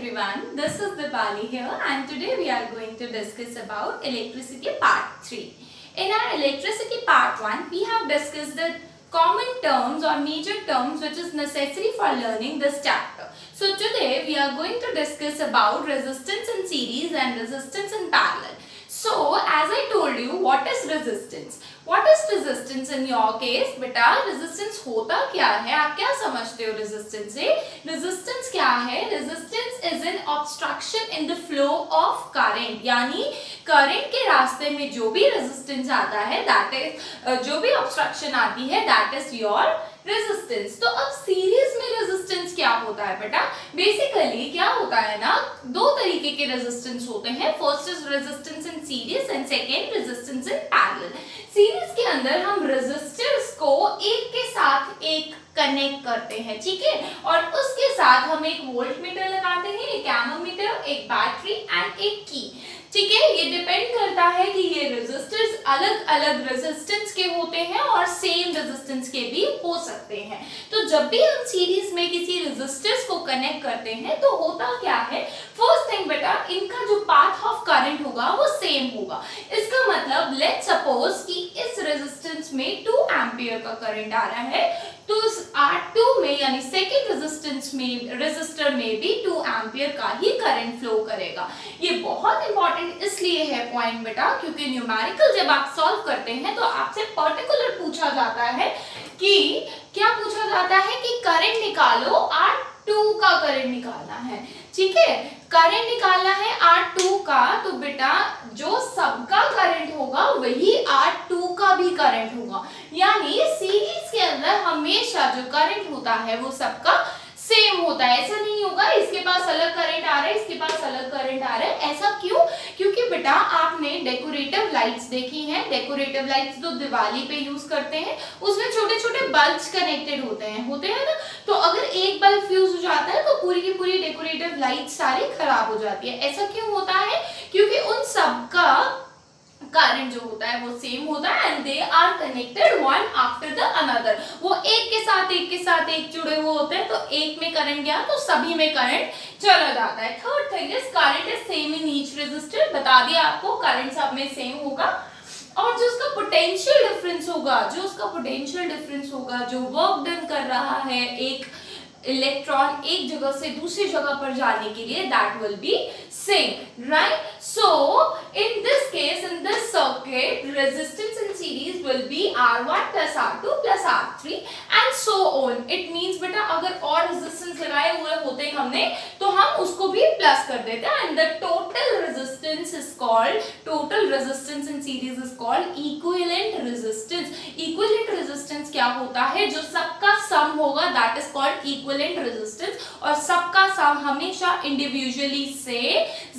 everyone, this is Dipali here and today we are going to discuss about electricity part 3. In our electricity part 1, we have discussed the common terms or major terms which is necessary for learning this chapter. So today we are going to discuss about resistance in series and resistance in parallel. So as I told you, what is resistance? What is resistance in your case? बेटा resistance होता क्या है? आप क्या समझते हो resistance से? Resistance क्या है? Resistance is an obstruction in the flow of current. यानी current के रास्ते में जो भी resistance आता है, that is जो भी obstruction आती है, that is your resistance. तो अब सीरीज में रेजिस्टेंस क्या होता है बेटा? बेसिकली क्या होता है ना, दो तरीके के रेजिस्टेंस होते हैं. First is resistance in series and second resistance in parallel. Series के अंदर हम रेजिस्टर्स को एक के साथ एक कनेक्ट करते हैं, ठीक है, और उसके साथ हम एक वोल्ट मीटर लगाते हैं, एक एमोमीटर, एक बैटरी एंड एक की. ठीक है, ये डिपेंड करता है कि ये रेजिस्टर्स अलग अलग रेजिस्टेंस के होते हैं और सेम रेजिस्टेंस के भी हो सकते हैं. तो जब भी हम सीरीज में किसी रेजिस्टर्स को कनेक्ट करते हैं तो होता क्या है, फर्स्ट थिंग बेटा, इनका जो पाथ ऑफ करंट होगा वो सेम होगा. इसका मतलब लेट्स सपोज कि इस रेजिस्टेंस में 2 एम्पियर का करंट आ रहा है, तो इस R2 में यानी सेकेंड रेजिस्टेंस में रेजिस्टर में भी 2 एम्पियर का ही करंट फ्लो करेगा. ये बहुत इंपॉर्टेंट इसलिए है पॉइंट बेटा, क्योंकि न्यूमेरिकल जब आप सॉल्व करते हैं तो आपसे पर्टिकुलर पूछा जाता है कि क्या पूछा जाता है कि करंट निकालो, R2 का करंट निकालना है. ठीक है, करंट निकालना है R2 का, तो बेटा जो सबका करंट होगा वही R2 का भी करंट होगा. यानी सीरीज के अंदर हमेशा जो करंट होता है वो सबका सेम होता है. ऐसा नहीं होगा इसके पास अलग करंट आ रहा है, इसके पास अलग करंट आ रहा है. ऐसा क्यों? क्योंकि बेटा आपने डेकोरेटिव लाइट्स देखी हैं. डेकोरेटिव लाइट्स तो दिवाली पे यूज करते हैं, उसमें छोटे छोटे बल्ब्स कनेक्टेड होते हैं ना. तो अगर एक बल्ब फ्यूज हो जाता है तो पूरी की पूरी डेकोरेटिव लाइट सारी खराब हो जाती है. ऐसा क्यों होता है? क्योंकि उन सब का करंट जो होता है वो सेम होता है and they are connected one after the another. वो एक के साथ एक जुड़े हुए होते हैं, तो एक में करंट गया तो सभी में करंट चला जाता है. Third thing is current is same in each resistor. बता दिया आपको, करंट सब में सेम होगा और जो उसका पोटेंशियल डिफरेंस होगा, जो वर्क डन कर रहा है एक इलेक्ट्रॉन एक जगह से दूसरी जगह पर जाने के लिए, that will be same, right? So in this case, in this circuit, resistance in series will be R1 plus R2 plus R3 and so on. It means बेटा अगर और रेजिस्टेंस लगाए हुए होते हमने तो हम उसको भी प्लस कर देते हैं and the total resistance in series is called equivalent resistance. Equivalent resistance क्या होता है? जो सबका सम होगा that is called equivalent resistance, और सबका सम हमेशा इंडिविजुअली से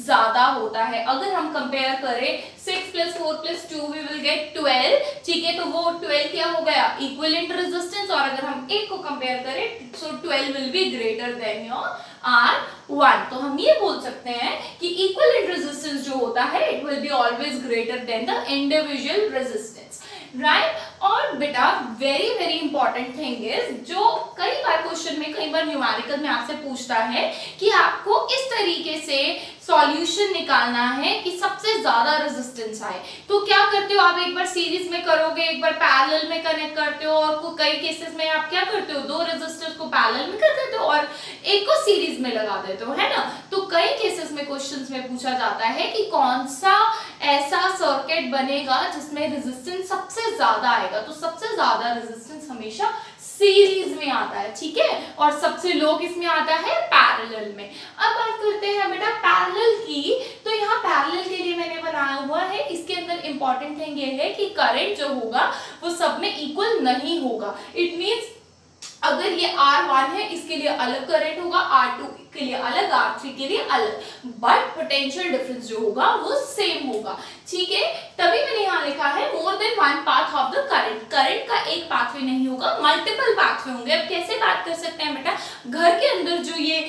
ज्यादा होता है. अगर हम कंपेयर करें 6 plus 4 plus 2 we will get 12. ठीक है, तो वो 12 क्या हो गया? Equivalent resistance. और अगर हम एक को कंपेयर करें so 12 will be greater than your R1. तो हम ये बोल सकते हैं कि इक्विवेलेंट रेजिस्टेंस जो होता है it will be always greater than the individual resistance, right? और बेटा very very important thing is, जो कई बार क्वेश्चन में, कई बार न्यूमेरिकल में आपसे पूछता है कि आपको इस तरीके से सॉल्यूशन निकालना है कि सबसे ज्यादा रेजिस्टेंस आए. तो क्या करते हो आप? एक बार सीरीज में करोगे, एक बार पैरेलल में कनेक्ट करते हो, और कई केसेस में आप क्या करते हो, 2 रेजिस्टर्स को पैरेलल में कर देते हो और एक को सीरीज में लगा देते हो, है ना. तो कई केसेस में क्वेश्चंस में पूछा जाता है कि कौन सा ऐसा सर्किट बनेगा जिसमें रेजिस्टेंस सबसे ज्यादा आएगा. तो सबसे ज्यादा रेजिस्टेंस हमेशा सीरीज में आता है, ठीक है, और सबसे लो किसमें आता है? पैरेलल में. अब बात करते हैं बेटा पैरेलल की. तो यहाँ पैरेलल के लिए मैंने बनाया हुआ है, इसके अंदर इंपॉर्टेंट थिंग ये है कि करंट जो होगा वो सब में इक्वल नहीं होगा. इट मींस अगर ये R1 है, इसके लिए अलग करंट होगा, R2 के लिए अलग, R3 के लिए अलग, बट पोटेंशियल डिफरेंस जो होगा वो सेम होगा. ठीक है, तभी मैंने यहाँ लिखा है more than one path of the current. Current का एक पाथवे नहीं होगा, मल्टीपल पाथवे होंगे. अब कैसे बात कर सकते हैं बेटा? घर के अंदर जो ये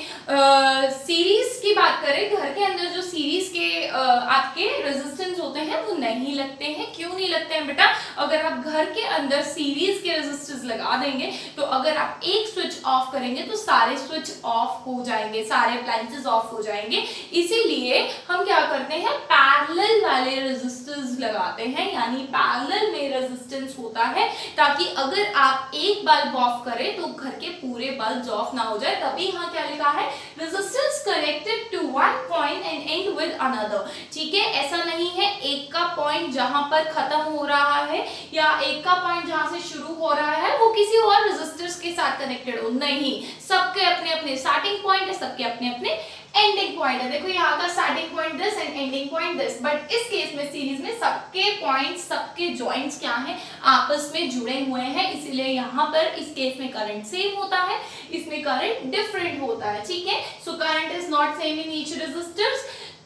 सीरीज की बात करें, घर के अंदर जो सीरीज के आपके रेजिस्टेंस होते हैं वो नहीं लगते हैं। क्यों नहीं लगते हैं बेटा? अगर आप घर के अंदर सीरीज के रेजिस्टेंस लगा देंगे तो अगर आप एक स्विच ऑफ करेंगे तो सारे स्विच ऑफ हो जाएंगे, सारे अप्लायंसेस ऑफ हो जाएंगे। इसीलिए हम क्या करते हैं, पैरेलल वाले रेजिस्टेंस लगाते हैं, यानी पैरेलल में रेजिस्टेंस होता है ताकि अगर आप एक बल्ब ऑफ करें तो घर के पूरे बल्ब ऑफ ना हो जाए। तभी यहाँ क्या लिखा है, resistance connected to one point and end with another. ठीक है, ऐसा नहीं है एक का पॉइंट जहां पर खत्म हो रहा है या एक का पॉइंट जहां से शुरू हो रहा है वो किसी और रेजिस्टर्स के साथ कनेक्टेड हो, नहीं, सबके अपने अपने स्टार्टिंग पॉइंट है, सबके अपने अपने एंडिंग पॉइंट है। देखो यहाँ का starting point this and ending point this, but इस केस में सीरीज में सबके पॉइंट्स, सबके जॉइंट्स क्या हैं, आपस में जुड़े हुए हैं, इसीलिए यहाँ पर इस केस में करंट सेम होता है, इसमें करंट डिफरेंट होता है। ठीक है, so current is not same in each resistors.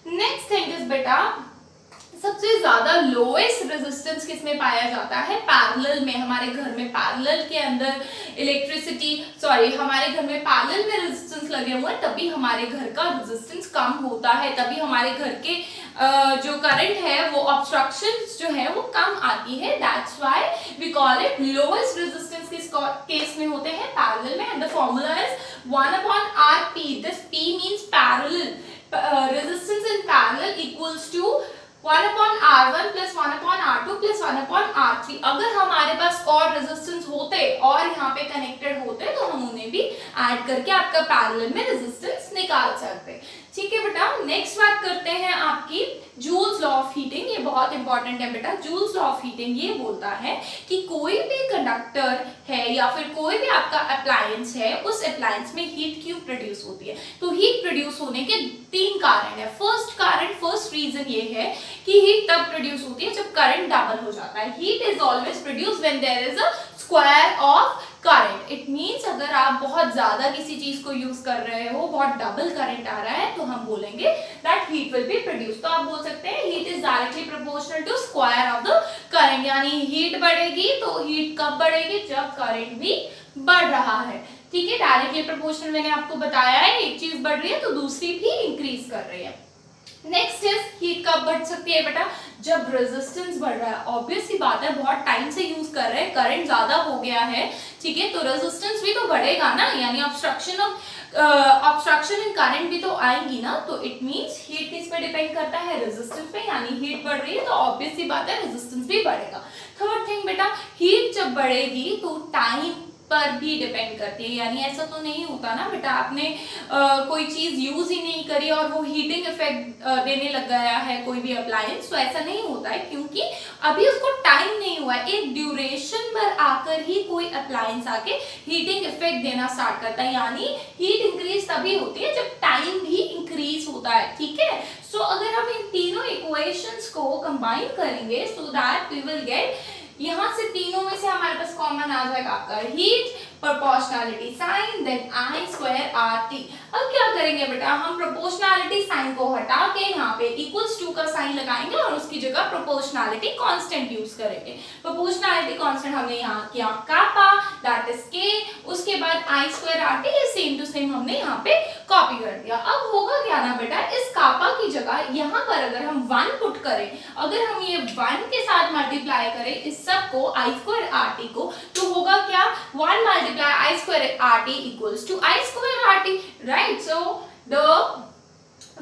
Next thing is बेटा, सबसे ज्यादा लोएस्ट रेजिस्टेंस किसमें पाया जाता है, पैरेलल में। हमारे घर में पैरेलल के अंदर हमारे घर में पैरेलल में रेजिस्टेंस लगे हुए हैं, तभी हमारे घर का रेजिस्टेंस कम होता है, तभी हमारे घर के जो करंट है वो ऑब्स्ट्रक्शन जो है वो कम आती है। That's why we call it lowest resistance. किस केस में होते हैं, पैरेलल में। And the formula is 1/Rp। This P means parallel, resistance in parallel equals to 1/R1 plus 1/R2 plus 1/R3। अगर हमारे पास और रेजिस्टेंस होते और यहाँ पे कनेक्टेड होते तो हम उन्हें भी ऐड करके आपका पैरेलल में रेजिस्टेंस निकाल सकते। ठीक है बेटा, नेक्स्ट बात करते हैं आपकी जूल्स लॉ ऑफ हीटिंग। ये बहुत इंपॉर्टेंट है बेटा। जूल्स लॉ ऑफ हीटिंग ये बोलता है कि कोई भी कंडक्टर है या फिर कोई भी आपका अप्लायंस है, उस अप्लायंस में हीट क्यों प्रोड्यूस होती है। तो हीट प्रोड्यूस होने के 3 कारण है। फर्स्ट रीजन ये है कि हीट तब प्रोड्यूस होती है जब करंट डबल हो जाता है। Heat is always produce when there is a square of current. It means अगर आप बहुत ज्यादा किसी चीज को यूज कर रहे हो, बहुत डबल करंट आ रहा है, तो हम बोलेंगे that heat will be produce. तो आप बोल सकते हैं heat is directly proportional to square of the current, यानी हीट बढ़ेगी तो हीट कब बढ़ेगी, जब करंट भी बढ़ रहा है। ठीक है, डायरेक्टली प्रोपोर्शनल मैंने आपको बताया है, एक चीज बढ़ रही है तो दूसरी भी इंक्रीज कर रही है। नेक्स्ट इज हीट कब बढ़ सकती है बेटा, जब रेजिस्टेंस बढ़ रहा है। ऑब्वियस सी बात है, बहुत टाइम से यूज कर रहे हैं, करंट ज्यादा हो गया है, ठीक है, तो रेजिस्टेंस भी तो बढ़ेगा ना, यानी ऑब्स्ट्रक्शन इन करंट भी तो आएंगी ना। तो इट मींस हीट किस पे डिपेंड करता है, रेजिस्टेंस पे, यानी हीट बढ़ रही है तो ऑब्वियस सी बात है रेजिस्टेंस भी बढ़ेगा। थर्ड थिंग बेटा, हीट जब बढ़ेगी तो टाइम पर भी डिपेंड करती है, यानी ऐसा तो नहीं होता ना बेटा आपने कोई चीज यूज ही नहीं करी और वो हीटिंग इफेक्ट देने लग गया है कोई भी अप्लायंस, तो ऐसा नहीं होता है, क्योंकि अभी उसको टाइम नहीं हुआ है। एक ड्यूरेशन पर आकर ही कोई अप्लायंस आके हीटिंग इफेक्ट देना स्टार्ट करता है, यानी हीट इंक्रीज तभी होती है जब टाइम भी इंक्रीज होता है। ठीक है, सो अगर हम इन तीनों इक्वेशंस को कंबाइन करेंगे so that we will get, यहां से तीनों में से हमारे पास कॉमन आ जाएगा आपका heat, proportionality sign, then I square RT। अब क्या करेंगे बेटा, हम प्रोपोर्शनैलिटी साइन को हटा के यहाँ पे इक्वल्स टू का साइन लगाएंगे और उसकी जगह प्रोपोर्शनैलिटी कांस्टेंट यूज करेंगे। प्रोपोर्शनैलिटी कांस्टेंट हमने यहाँ किया कापा, दैट इज K, उसके बाद I स्क्वायर RT, ये सेम टू सेम हमने यहाँ पे कॉपी कर दिया। अब होगा क्या ना बेटा, इस कापा की जगह यहाँ पर अगर हम 1 पुट करें, अगर हम ये 1 के साथ मल्टीप्लाई करें इस सब को I स्क्वायर RT को, तो होगा क्या, 1 multiply I square RT equals to I square RT, right? So the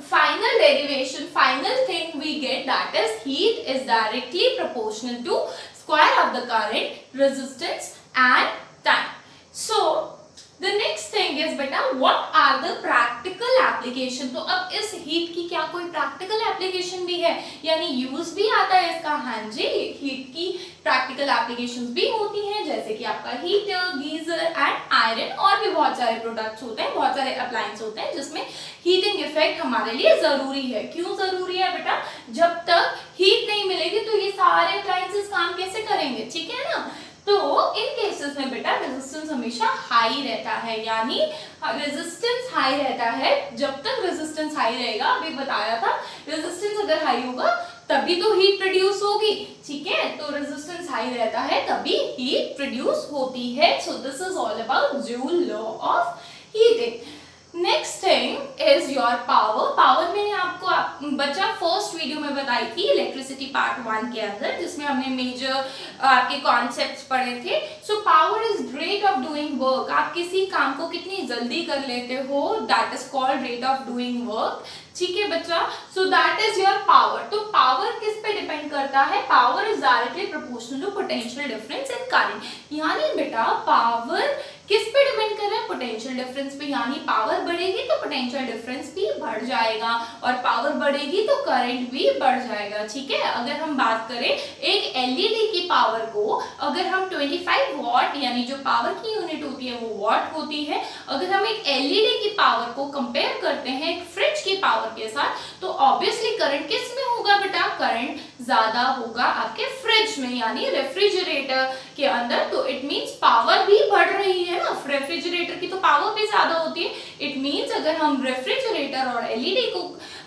final derivation, final thing we get, that is heat is directly proportional to square of the current, resistance and time. So the next thing is बेटा, what are the practical application? तो अब इस heat की क्या कोई practical application भी है, यानी यूज भी आता है इसका। हाँ जी, हीट की प्रैक्टिकल एप्लीकेशंस भी होती हैं, जैसे कि आपका हीटर, गीजर एंड आयरन, और भी बहुत सारे प्रोडक्ट्स होते हैं, बहुत सारे अप्लायंस होते हैं जिसमें हीटिंग इफेक्ट हमारे लिए जरूरी है। क्यों जरूरी है बेटा, जब तक हीट नहीं मिलेगी तो ये सारे अप्लायंसेस काम कैसे करेंगे, ठीक है ना। तो इन केसेस में बेटा रेजिस्टेंस हमेशा हाई रहता है, यानी रेजिस्टेंस हाई रहता है। जब तक रेजिस्टेंस हाई रहेगा, अभी बताया था, रेजिस्टेंस अगर हाई होगा तभी तो हीट प्रोड्यूस होगी, ठीक है, तो रेजिस्टेंस हाई रहता है तभी हीट प्रोड्यूस होती है। So this is all about joule law of heating. Next thing is your power. Power मैंने आपको बच्चा फर्स्ट वीडियो में बताई थी इलेक्ट्रिसिटी पार्ट 1 के अंदर, जिसमें हमने मेजर आपके कॉन्सेप्ट्स पढ़े थे। So power is rate of doing work. आप किसी काम को कितनी जल्दी कर लेते हो, that is called rate of doing work. ठीक है बच्चा, so that is your power. तो पावर किस पे डिपेंड करता है? Power is directly proportional to potential difference in current. यानी बेटा पावर किस पे डिपेंड कर रहा है? पोटेंशियल डिफरेंस पे। यानी पावर बढ़ेगी तो पोटेंशियल डिफरेंस भी बढ़ जाएगा, और पावर बढ़ेगी तो करंट भी बढ़ जाएगा। ठीक है, अगर हम बात करें एक एलईडी की पावर को, अगर हम 25 वॉट, यानी जो पावर की यूनिट होती है वो वॉट होती है, अगर हम एक एलईडी की पावर को कंपेयर करते हैं एक फ्रिज की पावर के साथ, तो ऑब्वियसली करंट किस में होगा बेटा? करंट ज्यादा होगा आपके फ्रिज में, यानी रेफ्रिजरेटर के अंदर। तो इट मींस पावर भी बढ़ रही है ना, रेफ्रिजरेटर की तो पावर भी ज्यादा होती है। इट मींस अगर हम रेफ्रिजरेटर और एलईडी को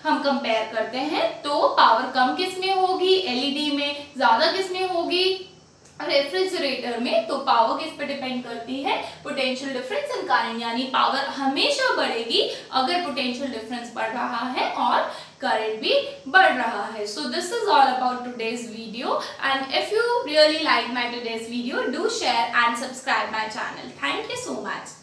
हम कंपेयर करते हैं तो पावर कम किस में होगी? एलईडी में। ज्यादा किस में होगी? रेफ्रिजरेटर में। तो पावर किस पे डिपेंड करती है? Potential difference in current. यानी पावर हमेशा बढ़ेगी अगर पोटेंशियल डिफरेंस बढ़ रहा है और करंट भी बढ़ रहा है। So this is all about today's video, and if you really like my today's video, do share and subscribe my channel. Thank you so much.